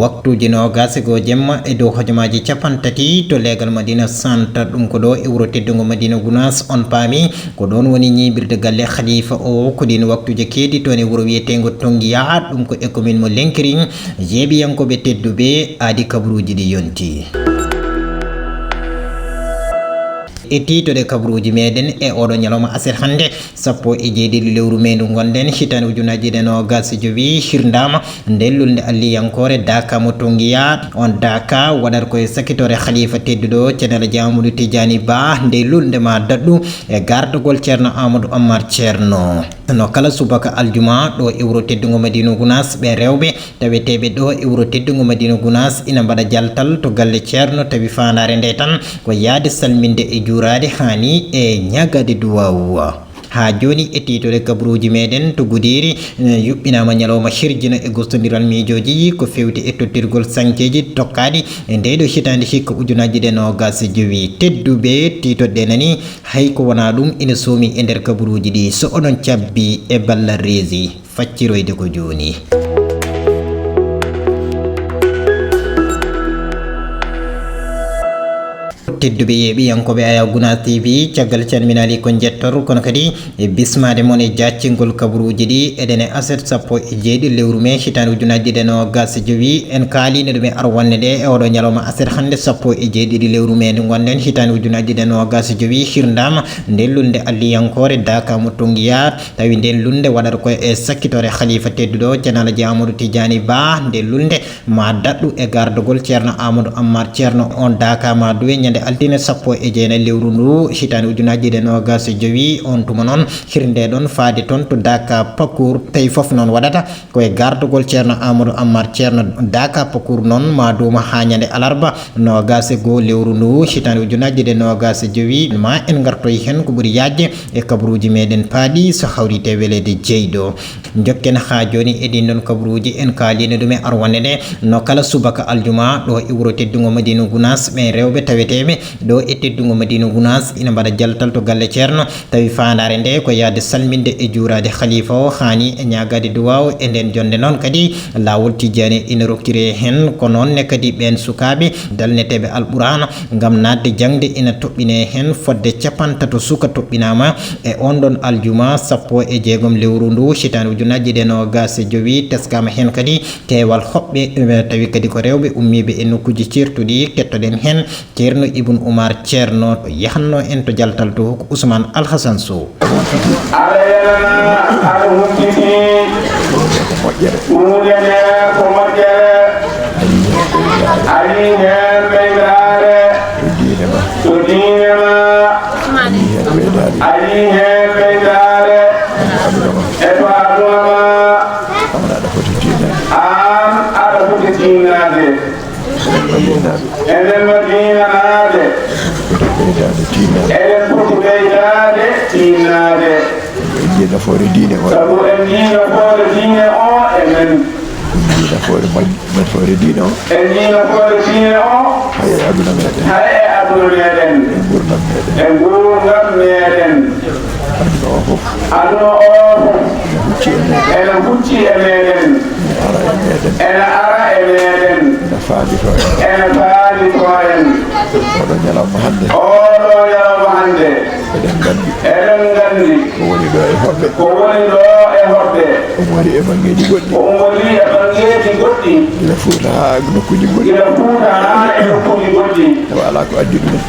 waktuji nogas go jemma e dow hojomaji capantati to legal Madina Centre ɗum ko ɗo e wuro teddugo Madina Gounass on paami ko ɗon woni ñibirde galle khalifa o ko ɗin waktuji keedi toon e wuro wiyetego Tonguiya ɗum ko e commune mo Lenkiring jeeɓiyankoɓe tedduɓe aadi kabaruji ɗi yonti e titode kabaruji meɗen e oɗo ñalawma aset hande sappo e jeeɗiɗi lewru mendu gonɗen hitande ujunaji ɗe nogas jowi hirdama ndellulde alliyankore Daka mo Tonguiya on Daka waɗat koye sakitore khalifa tedduɗo ceerno Amadou Tidiani Ba ndellulde ma daɗɗu e gardugol ceerno Amadou Ammar Ceerno no kala subaka aljuma ɗo e wuro teddugo Madina Gounass ɓe rewɓe taweteɓe ɗo e wuro teddugo Madina Gounass ina mbaɗa jaltal to galle ceerno tawi fandare nde tan ko yaade salminde e juurade hani e ñagade duwawu ha joni e titore kabaruji meɗen to Guderi yuɓɓinama ñalawma hirjina e gostodiral miijoji ko fewti e tottirgol sankeji tokkaɗi e ndeɗo hitande hikka ujunaji ɗe nogas jowi tedduɓe titoɗe nani hay ko wona ɗum ina soomi e nder kabaruji ɗi so oɗon cabbi e balla rési facciroyde ko joni tedduɓe yeeɓiyankoɓe Aya Gounass TV caggal calminali ko jettor kono kadi e bismade moon e jaccingol kabaruji ɗi eɗen e aset sappo e jeeɗi lewru mai hitande ujunaji ɗe nogas jowi en kaalino ɗum e arwonne ɗe e oɗo ñalawma aset hande sappo e jeeɗiɗi lewru mai nde gonɗen hitande ujunaji ɗe nogas jowi hirdama ndellunde alliyankore Daka mo Tonguiya tawi ndellunde waɗata koye e sakkitore khalifa tedduɗo ceerno Amadou Tidiani Ba ndellunde ma daɗɗu e gardugol ceerno Amadou Ammar Ceerno on Daka ma duwe ñande altine sappo e jeenayi lewru ndu hitande ujunaji ɗe nogas jowi on tuma noon hirnde ɗon faade toon to Daka Pakour tawi foof noon waɗata koye gardugol ceerno Amadou Ammar Ceerno Daka Pakour noon ma duma ha ñande alarba nogas go lewru ndu hitande ujunaji ɗe nogas jowi ma en gartoy hen ko ɓuuri yajde e kabaruji meɗen paaɗi so hawrite welede jeyɗo jokken ha joni e ɗin ɗon kabaruji en kaalino ɗum e arwonne ɗe no kala subaka aljuma ɗo e wuro teddugo Madina Gounass ɓe rewɓe taweteɓe ɗo e teddugo Madina Gounass ina mbaɗa jaltal to galle ceerno tawi fandare nde ko yaade salminde e juurade khalifa o hani e ñagade duwaw e nden jonde noon kadi lawol Tidiane ina rokkire hen ko nonne kadi ɓen sukaɓe dalneteɓe alɓurana gam nadde jangde ina toɓɓine hen fodde capantato suka toɓɓinama e on ɗon aljuma sappo e jeegom lewru ndu hitande ujunaji ɗe nogas jowi teskama hen kadi keewal hoɓɓe tawi kadi ko rewɓe ummiɓe e nokkuji certuɗi kettoɗen hen ceerno Ibn Oumar Ceerno to yahanno en to jaltal to ko Ousmane Alhassane Sow enen madinanaade enen poti ɓeydade tinnade nafoore diine o sabu en nafoore diine o enen nafoore diine o en nafoore diine o hay e aduna meɗen e gurdam meɗen aduna o fof ene hucci e meɗen ene ara e meɗen ene faali to en oɗo ñalawma hande eɗen gandi ko woni ɗo e hoɓɓe on wari e bangeji goɗɗi gila Fuuta ha nokkuji goɗɗi tawi ala ko addi ɗumen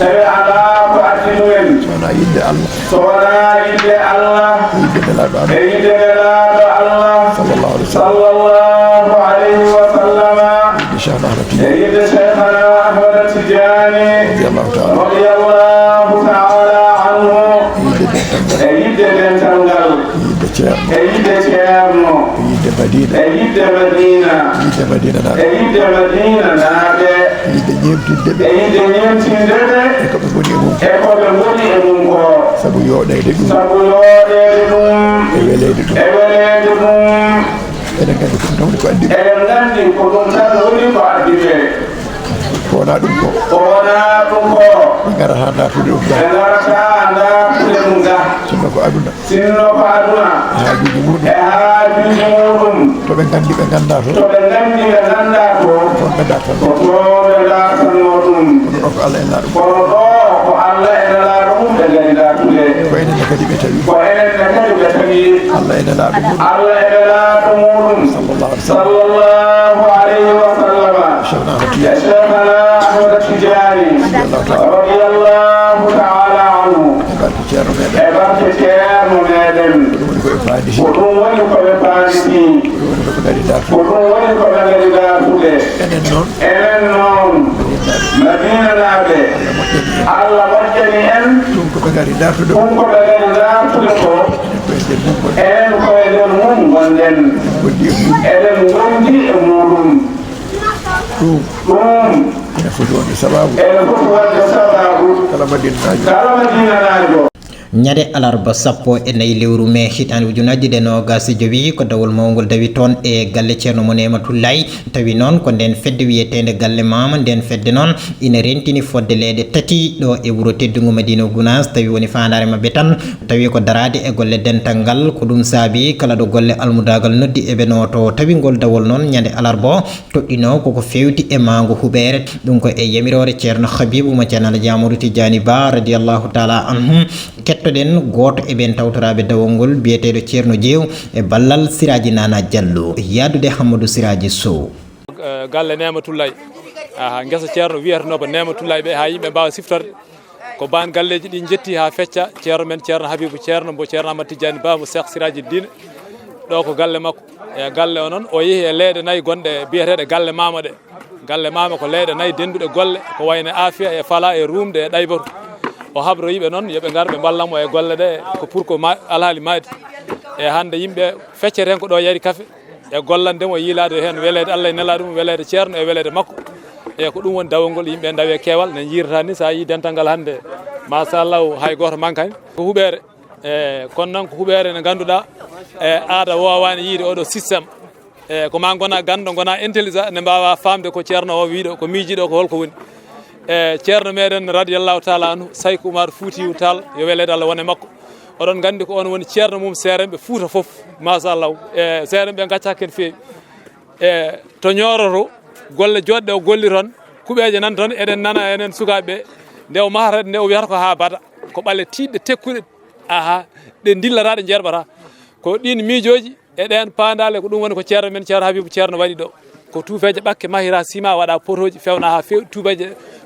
sowona yidde Allah yidde nelaɗo Allah sallallahu alayhi wa sallam yidde Cheikhana Ahmad Tidiane radiyallahu ta'ala anhu yidde dental ngal yidde ceerno yidde Madina naade yidde ñemtinde ɓe e koɓe goni e mum ko sabu yoɗede ɗum e welede ɗum eɗen gandi ko ɗum tan woni ko addiɓe ko wona ɗum ko ɓe garata natude ɗum ga sinno ko aduna e haajuji muɗum to ɓe gandi ɓe ganda to kon sallallahu alayhi wa sallam Sheikhana Ahmad Tijani radiyallahu ta'ala anhu e barke ceerno meɗen ko ɗum woni ko ɓe paanditi ko ɗum woni ko ɓe ngari dartude enen noon madinanaɓe Allah moƴƴani en ɗum ko ɓe ngari dartude ko enen koye nder mum gonɗen eɗen gondi e muɗum ɗum ene foti wonde sababu kala madinanajo ñade alarba sappo e nayi lewru mai hitande ujunaji ɗe nogas jowi ko dawol mawgol dawi toon e galle ceerno mon Ematulaye tawi noon ko nden fedde wiyetede galle mama nden fedde noon ina rentini fodde leɗe tati ɗo e wuuro teddugo Madina Gounass tawi woni fandare mabɓe tan tawi ko darade e golle dental ngal ko ɗum saabi kala ɗo golle almudagal noddi eɓe noto tawi ngol dawol noon ñande alarba o toɗɗino koko fewti e mango huɓere ɗum ko e yamirore ceerno Habibou mo ceerno Alaji Tidiani Ba radiallahu taala anhu kettoɗen goto e ɓen tawtoraɓe dawol ngol biyeteɗo ceerno Diew e ballal Siraji Nana Diallo yadude Hammadou Siraji Sow galle Nematulaye guesa ceerno wiyatanoɓe Nematulaye ɓe ha yimɓe mbawa siftorde ko ban galleji ɗi jetti ha fecca ceerno men ceerno Habibou ceerno mbo ceerno Ahmad Tidiani Ba mo Cheikh Siraji Dine ɗo ko galle makko e galle o noon o yeehi e leyɗe nayyi gonɗe biyeteɗe galle mama ɗe galle mama ko leyɗe nayyi denduɗe golle ko wayno Afia e Fala e Rumde e Ɗaybatu o habro yiɓe noon yoɓe gar ɓe ballamo e golle ɗe ko pour ko alhaali maadi e hande yimɓe feccete hen ko ɗo yari kafe e gollandemo yiilade hen welede Allah e nela ɗum welede ceerno e welede makko e ko ɗum woni dawol ngol yimɓe dawe keewal ne jiirata ni sa yi dental ngal hande machallah hay goto mankani ko huɓere e kono noon ko huɓere nde ganduɗa e aada wowani yiide oɗo systéme e ko ma gona ganduɗo gona intelligent ne mbawa famde ko ceerno o wiiɗo ko miijiɗo ko holko woni e ceerno meɗen radiallahu taala anhu Saykou Oumar Foutiyou Tall yo welede Allah wone makko oɗon gandi ko on woni ceerno mum seeremɓe Fouta foof machallah e seeremɓe gaccaki hen feewi e to ñoroto golle joɗɗe o golli toon kuɓeje nan toon eɗen nana enen sukaɓeɓe nde o mahata nde o wiyata ko ha bada ko ɓalle tiɗɗe tekkuɗe ɗe dillata ɗe jerɓata ko ɗin miijoji e ɗen pandale ko ɗum woni ko ceerno men ceerno Habibou ceerno waɗi ɗo ko tuufeje ɓakke mahira sima waɗa potoji fewna ha few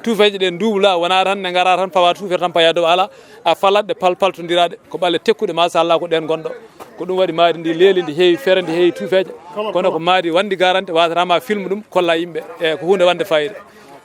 tuufeje ɗe duubla wona tan ne gara tan pawa tuufere tan paya dow ala a falatɗe palpaltodiraɗe ko ɓalle tekkuɗe machallah ko ɗen gonɗo ko ɗum waɗi maadi ndi leeli ndi heewi fere ndi heewi tuufeje kono ko maadi wandi garante wasatama film ɗum kolla yimɓe e ko hunde wande fayida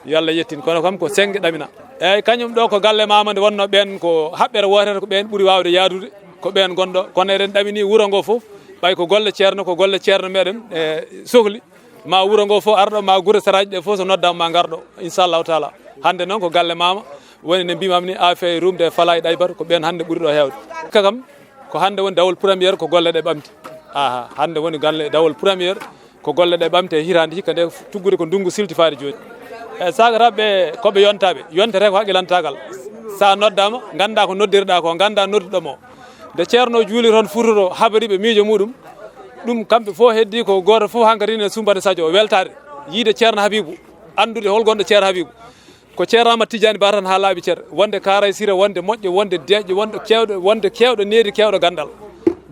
yo Allah yettin kono kam ko sengge ɗamina eyyi kañum ɗo ko galle mama nde wonno ɓen ko haɓɓere wotere ko ɓen ɓuuri wawde yaadude ko ɓen gonɗo kono eɗen ɗamini wuuro ngo foof ɓay ko golle ceerno meɗen e sohli ma wuuro ngo fof arɗo ma guure saraji ɗe fof so noddama ma garɗo inchallahu taala hande noon ko galle mama woni ne mbimam ni Afia e Rumde e Fala e Ɗaybatu ko ɓen hande ɓuuri ɗo hewde kakam ko hande woni dawol premiére ko golle ɗe ɓamti hande woni galle dawol premiére ko golle ɗe ɓamti e hitande hikka nde tuggude ko ndungu siltifade joni e sagataɓe koɓe yontaɓe yontere ko haqqilantagal sa noddama ganda ko noddirɗa ko ganda nodduɗomo nde ceerno juuli toon Fouta to habariɓe miijo muɗum ɗum kamɓe fof heddi ko goto fof hankkadi ne sumbade sadio o weltade yiide ceerno Habibou andude holgonɗo ceerno Habibou ko ceerno Ahmad Tidiani Ba tan ha laaɓi ceer wonde Karay Sira wonde moƴƴo wonde deƴƴo wonde kewɗo needi kewɗo gandal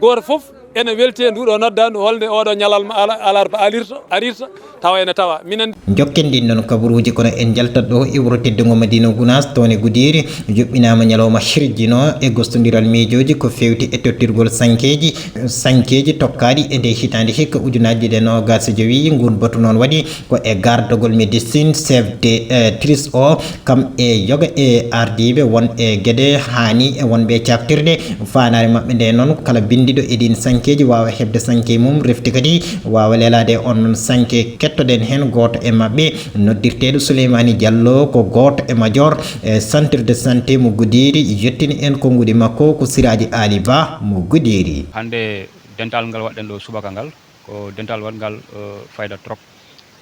goto fof ene welti e nduɗo noddandu holde oɗo ñalalma alarba arirta tawa ene tawa minen jokken din non kabaruji kono en jaltat ɗo e wuuro teddugo Madina Gounass tone Goudiry joɓɓinama ñalawma hirjino e gostodiral miijoji ko fewti e tottirgol sankeji tokkaɗi e nde hitande hikka ujunaji ɗe nogas jowi ngun batu noon waɗi ko e gardogol médecine chef de trice o kam e yoga e ardiɓe won e gueɗe hani e wonɓe caftirde fanare mabɓe nde noon kala bindiɗo edin sankeji wawa hebde sanke mum refti kadi wawa lelade on non sanke kettoɗen hen goto e mabɓe noddirteɗo Souleymani Diallo ko goto e major e centre de santé mo Goudiry yettini en konguɗi makko ko Siraji Ali Ba mo Goudiry. Hande dental ngal waɗɗen ɗo subaka ngal ko dental waɗngal fayda trop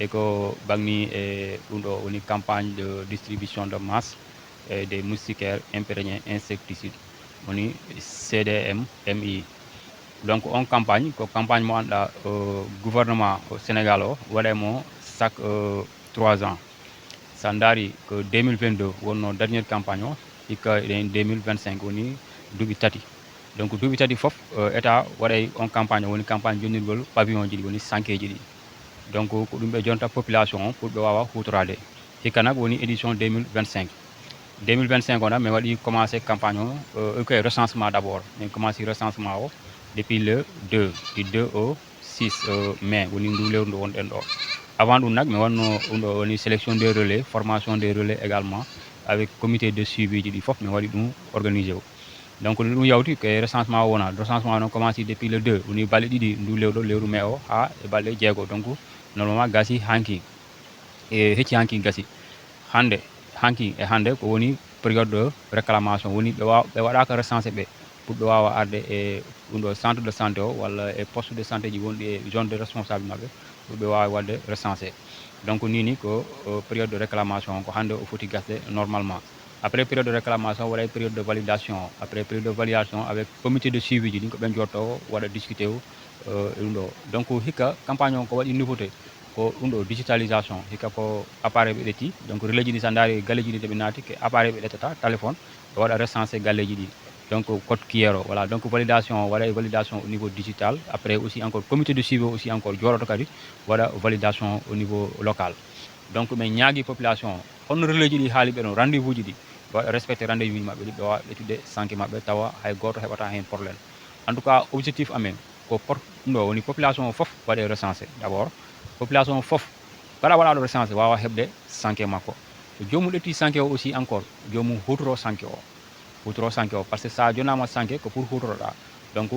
e ko bagni e ɗum ɗo woni campagne de distribution de masse et des moustiquaires imprégnés insecticides woni CDM MI. Donc on campagne ko campagne mo anda gouvernement Sénégal o waɗemo chaque 3 ans sandari que 2022 wonno dernière campagne o hikka en 2025 woni duuɓi tati donc duuɓi tati fof état waɗay on campagne woni campagne jonnirgol pavillon ji ɗi woni sankeji ɗi donc ko ɗum ɓe jonta population o pour ɓe wawa hutorade hikka nak woni édition 2025 2025 on mi waɗi commencé campagne o koye recensement d' abord min commencé recensement o depuis le 2 du 2 au 6 mai woni ndu lewru ndu wonɗen ɗo avant ɗum nak mi wanno ɗum ɗo woni sélection des relais formation des relais également avec comité de suivi ji ɗi fof mi waɗi ɗum organisé o donc ɗum yawti ke recensement o wona recensement o noon commencé depuis le 2 woni balɗe ɗiɗi ndu lewɗo lewru mai o ha e balɗe jeego donc normalement gasi hanki e hecci hanki gasi hande hanki e hande ko woni période de réclamation woni ɓe waɗaka recensé ɓe pour ɓe wawa arde e ɗum ɗo centre de santé o walla e poste de santé ji wonɗi e zone de responsable maɓɓe pour ɓe wawa wadde recensé donc nini ko période de réclamation ko hande o foti gasde normalement après période de réclamation waɗa période de validation après période de validation avec comité de suivi ji ɗin ko ɓen jotto waɗa discuté o ɗum ɗo donc hikka campagne o ko waɗi nouveauté ko ɗum ɗo digitalisation hikka ko appareil ɓe ɗetti donc relais ji ɗi sa daari galleji ɗi deɓe naati ke appareil ɓe ɗettata téléphone ɓe waɗa recensé galleji ɗi donc code QR voilà donc validation waɗa validation au niveau digital après aussi encore comité de suivi aussi encore joɗoto kadi waɗa validation au niveau local donc ɓe ñaagui population honno relais ji ɗi haali ɓe ɗon rendez vous ji ɗi waɗa respecté rendez vous ji maɓɓe ɗi ɓe wawa ɓettude sanké maɓɓe tawa hay goto heɓata hen probléme en tout cas objectif amen ko ɗum ɗo woni population fof waɗe recensé d' abord population fof kala waɗaɗo recensé wawa heɓde sanké makko so jomum ɗetti sanké o aussi encore jomum hutoro sanké o par ce que sa jonnama sanké ko pour hutoroɗa donc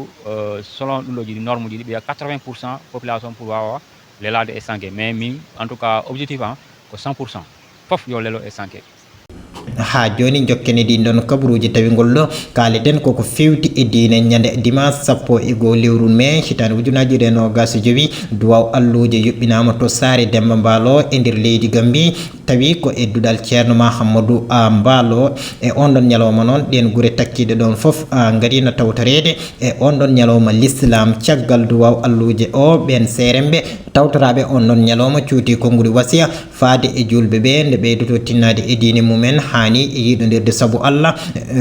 selon ɗum ɗo jiɗi norme ji ɗi ɓiya 80% population pour wawa lelade e sanké mais min en tout cas objectif an ko 100% fof yo lelo e sanké ha joni jokkene ɗin ɗon kabaruji tawi ngolɗo kaleten koko fewti e diine ñande dimanche 11 lewru mai hitande ujunaji e nogas e jowi duwaw alluje yuɓɓinama to saare Demba Mballo e nder leydi Gambie tawi ko eddudal ceerno Mahamadou Mballo e on ɗon ñalawma noon ɗen guure takkiɗe ɗon foof garino tawtorede e on ɗon ñalawma l'islam caggal duwaw alluje o ɓen seremɓe tawtoraɓe on ɗon ñalawma cuuti konngudi wasiya faade e julɓe ɓe nde ɓeydoto tinnade e diine mumen hani e yiɗodirde saabu Allah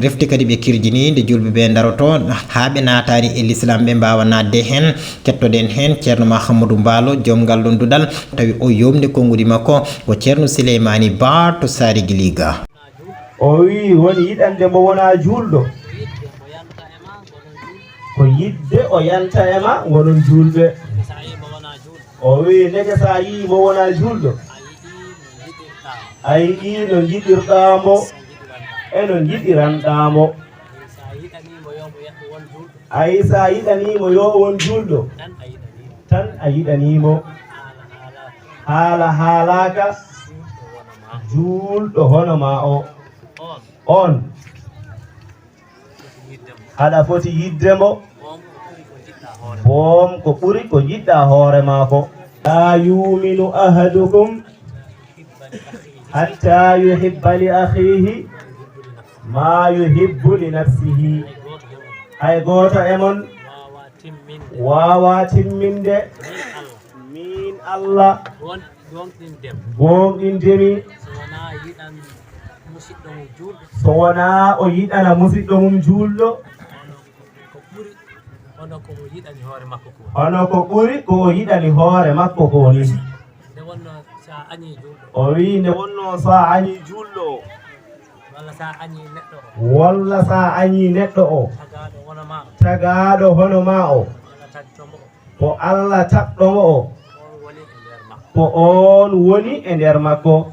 refti kadi ɓe kirjini nde julɓe ɓe daroto ha ɓe natani e l'islam ɓe mbawa nadde hen kettoɗen hen ceerno Mahamadou Mballo joom ngal ɗon dudal tawi o yomde konngudi makko ko ceerno Souleymani Ba to Saare Guiliga o wi woni yiɗande mo wona julɗo ko yidde o yanta e ma gonon julɓe o wi nege sa yi mo wona julɗo a yiɗi no jiɗirɗamo e no jiɗiranɗamo ayi sa yiɗanimo yo won julɗo tan a yiɗanimo haala haalaka julɗo hono ma o on haɗa foti yiddemo boom ko ɓuri ko jiɗɗa hoore maako la yuminu ahadukum hatta yuhibba li akhihi ma yuhibbu li nafsihi hay goto e mon wawa timminde min Allah gonɗindemi so wona o yiɗana musidɗo mum julɗo hono ko ɓuri ko o yiɗani hoore makko ko ni o wi nde wonno sa añi julɗo walla sa añi neɗɗo o tagaɗo hono ma o ko Allah taɓɗomo o ko on woni e nder makko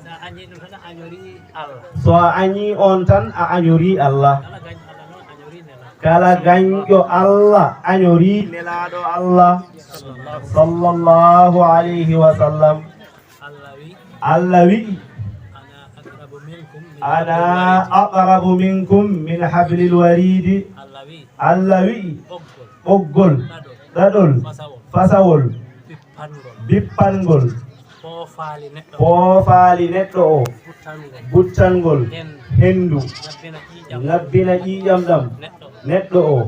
so a añi on tan a añori Allah kala gañƴo Allah añori nelaɗo Allah sallallahu alayhi wa sallam Allah wi'i ana aqrabu minkum min hablil waridi Allah wi'i ɓoggol ɗaɗol fasawol bippangol foofaali neɗɗo o buttangol hendu ngabbina ƴiƴam ɗam neɗɗo o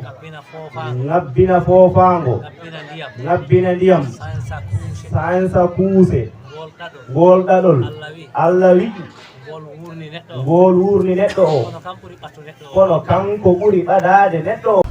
ngabbina foofaango ngabbina ndiyam sansa kuuse golɗaɗol Allah wi ngol wurni neɗɗo o kono kanko ɓuri ɓadade neɗɗo o.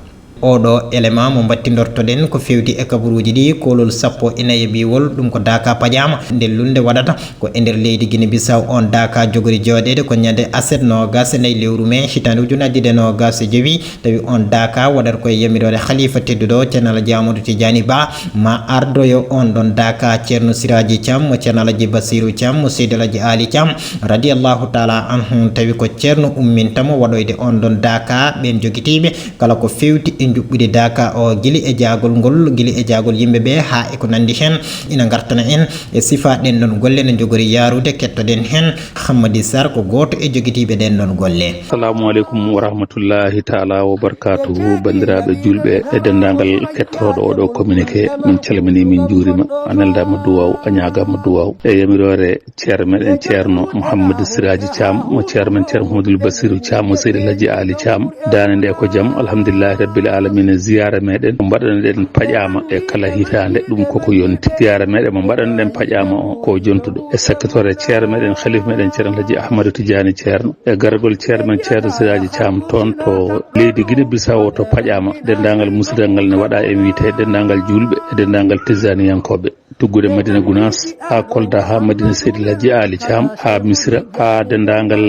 oɗo élément mo battidortoɗen ko fewti e kabaruji ɗi kolol 14 biwol ɗum ko daka paƴama nde lulde waɗata ko e nder leydi Guinée Bissau on daka jogori joɗede ko ñande aset nogas nayi lewru mai hitande ujunere ɗiɗi nogas e joyi tawi on daka waɗata koye yamirode khalifa tedduɗo ceerno Alaji Amadou Tidiani Ba ma ardoyo on ɗon daka ceerno Siraji Thiam mo ceerno Alaji Bassirou Thiam mo Seydi Alaji Ali Thiam radiallahu taala anhu tawi ko ceerno ummintamo waɗoyde on ɗon daka ɓen joguitiɓe kala ko fewti juɓɓude daka o guili e jagol ngol guili e jagol yimɓeɓe ha e ko nandi hen ina gartana en e sifa ɗen ɗon golle ne jogori yarude kettoɗen hen Hammady Sarr ko goto e joguitiɓe ɗen ɗon golle. Assalamu aleykum wa rahmatullahi taala wa barakatuhu bandiraɓe julɓe e dendagal kettoɗo oɗo communiqué min calmini min juurima a neldama duwaw a ñagama duwaw e yamirore ceerno meɗen ceerno Mouhamadou Siraji Thiam mo ceerno men ceerno Mouhamadoul Bassirou Thiam mo Seydi Alaji Ali Thiam dane nde ko jaam alhamdulillahi rabbil alamin ziyara meɗen mo mbaɗanoɗen paƴama e kala hitande ɗum koko yonti ziyara meɗen mo mbaɗanoɗen paƴama o ko jontuɗo e sakkitore ceerno meɗen khalifa meɗen ceerno Alaji Ahmadou Tidiani ceerno e gargol ceerno men ceerno Siraji Thiam toon to leydi Guinée Bissau to paƴama dendagal musidal ngal ne waɗa invité dendagal julɓe e dendagal tisaniyankoɓe tuggude Madina Gounass ha Kolda ha Madina Seydi Alaji Ali Thiam ha Missira ha dendagal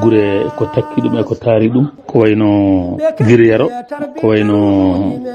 guure ko takki ɗum e ko taari ɗum ko wayno Guiriyaro ko wayno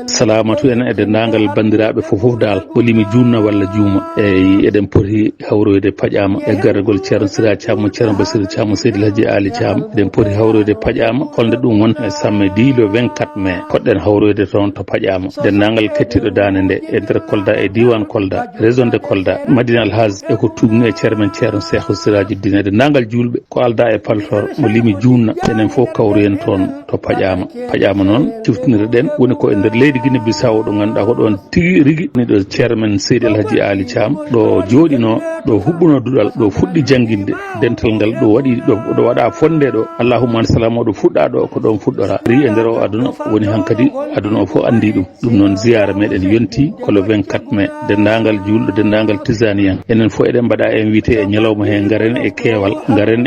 Salamatu en e dendagal bandiraɓe fof dal ɓolimi junna walla juuma eyi eɗen poti hawroyde paƴama e garagol ceerno Siraji Thiam mo ceerno Bassirou Thiam mo Seydi Alaji Ali Thiam eɗen poti hawroyde paƴama holde ɗum won e samedi le 24 mai poɗɗen hawroyde toon to paƴama dendagal kettiɗo dande nde e nder Kolda e diwan Kolda région de Kolda Madina Alhaj e ko tugni e ceerno men ceerno Cheikhou Siraji Dine dendagal julɓe ko alda e paltor mo limi junna enen fof kawroyen toon to paƴama noon ciftinireɗen woni ko e nder leydi Guinée Bissau ɗo ganduɗa ko ɗon tigui rigui ni ɗo ceerno men Seydi Alaji Ali Thiam ɗo jooɗino ɗo huɓɓuno duɗal ɗo fuɗɗi jangguinde dental ngal ɗo waɗi ɗo waɗa fonde ɗo allahumma salam o ɗo fuɗɗa ɗo ko ɗon fuɗɗora ri e nder o aduna woni hankkadi aduna o fof andi ɗum noon ziyara meɗen yonti ko le 24 mai dendagal julɗo dendagal tisaniyan enen fof eɗen mbaɗa invité e ñalawma he garen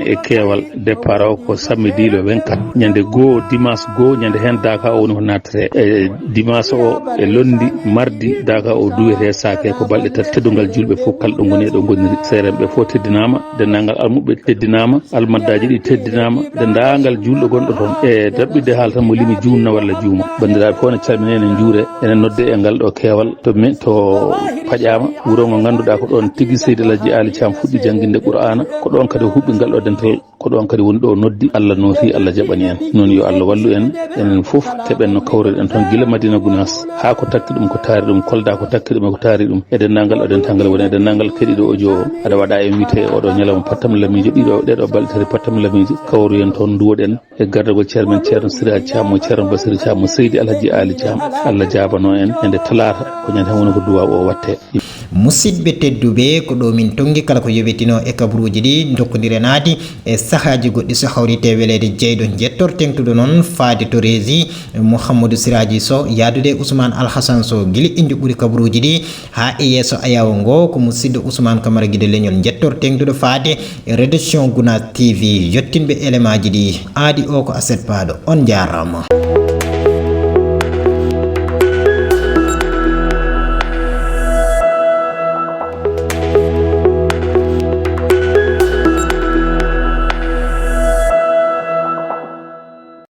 e keewal départ o ko samedi le 24 ñande goo dimanche goo ñande hen daka o woni ko nattete e dimanche o e londi mardi daka o duwete sake ko balɗe tati teddugal julɓe fof kala ɗo goni ɗo goniri seerenɓe fof teddinama dendagal almuɓe teddinama almaddaji ɗi teddinama dendagal julɗo gonɗo toon e daɓɓide haala tan mo limi junna walla juuma bandiraɓe fof ne calmine enen juure enen nodde e ngal ɗo keewal to paƴama wuro ngo ganduɗa ko ɗon tigui Seydi Alaji Ali Thiam fuɗɗi jangguinde Qur'ana ko ɗon kadi huɓɓi ngal ɗo dental ko ɗon kadi woni ɗo noddi Allah nooti Allah jaɓani en noon yo Allah wallu en enen fof keɓen no kawreɗen toon guila Madina Gounass ha ko takki ɗum ko taari ɗum Kolda ko takki ɗum e ko taari ɗum e dendagal o dental woni e dendagal keɗiɗo audio o aɗa waɗa invité oɗo ñalawma pattam lamiji ɗeɗo balɗe tati pattam lamiji kawruyen toon duwoɗen e gardagol ceerno men ceerno Siraji Thiam mo ceerno Bassirou Thiam mo Seydi Alaji Ali Thiam Allah jabano en ende talata ko ñande woni ko duwaw o watte. musidɓe tedduɓe ko ɗo min tongi kala ko yoɓetino e kabaruji ɗi dokkodirenadi e sahaji goɗɗi so hawrite welede jeyɗo jettor tengtuɗo noon faade to rési Mouhamadou Siraji Sow yadude Ousmane Alhassan Sow guili indi ɓuuri kabaruji ɗi ha e yesso ayawo ngo ko musidɗo Ousmane Camara guide leñol jettor tengtuɗo faade e rédaction Gounass TV yettinɓe élément ji ɗi aadi o ko aset paɗo on jarama.